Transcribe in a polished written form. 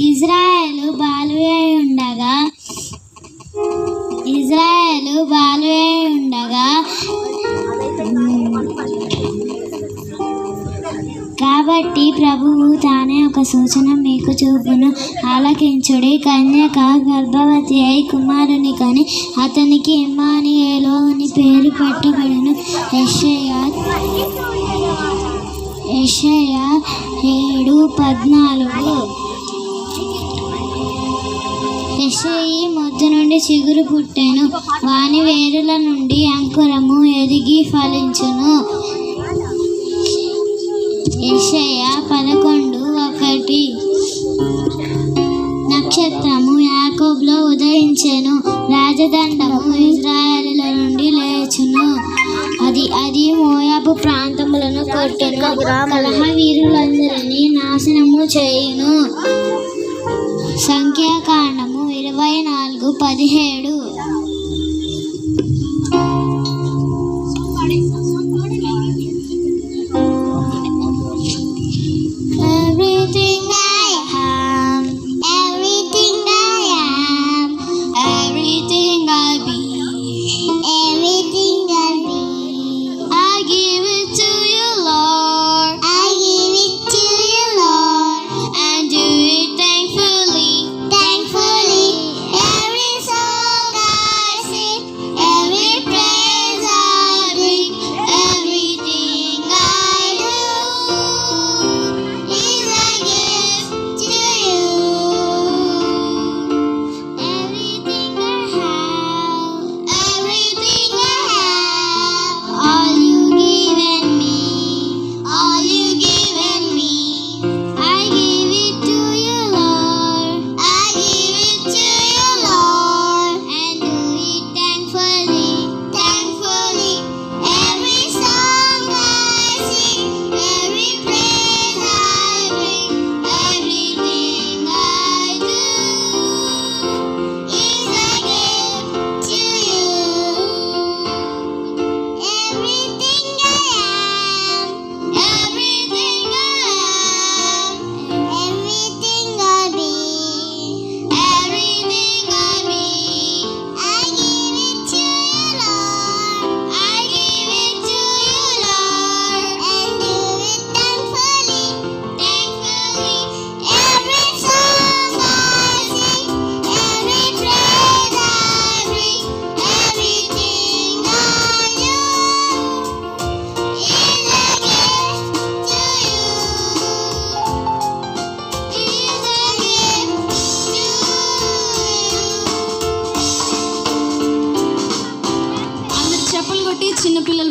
ఇజ్రాయేలు బాలువై ఉండగా కాబట్టి ప్రభువు తానే ఒక సూచన మీకు చూపును, ఆలకించుడి. కన్యక గర్భవతి అయి కుమారుని కని అతనికి ఇమ్మానుయేలు అని పేరు పెట్టబడును. యెషయా 7:14. యెషయి మొద్దు నుండి చిగురు పుట్టెను, వాని వేరుల నుండి అంకురము ఎదిగి ఫలించును. యెషయా 11:1. నక్షత్రము యాకోబులో ఉదయించెను, రాజదండము ఇజ్రాయేలుల నుండి లేచును. అది మోయాబు ప్రాంతములను కొట్టును, కలహ వీరులందరినీ నాశనము చేయును. సంఖ్యాకాండము 24:17. Everything I have, everything I am, everything I be, everything I be, I give it to you, Lord. I give it to you, Lord, and do it thankfully, thankfully. Every song I sing, every praise I bring, everything I do is a gift to you. Everything I have, everything I have, all you given me, all you given me, I give it to you, Lord. I give it to you, Lord, and do it thankfully, thankfully. Every song I sing, every praise I bring, everything I do is a gift to you. Everything I am, everything I am, everything I be, everything I be, I give it to you, Lord. I give it to you, Lord, and do it thankfully, thankfully. Every song I sing, every praise I bring, everything I do is a gift to you. Is a gift to you. అందరు చెప్పులు కొట్టి చిన్నపిల్లలు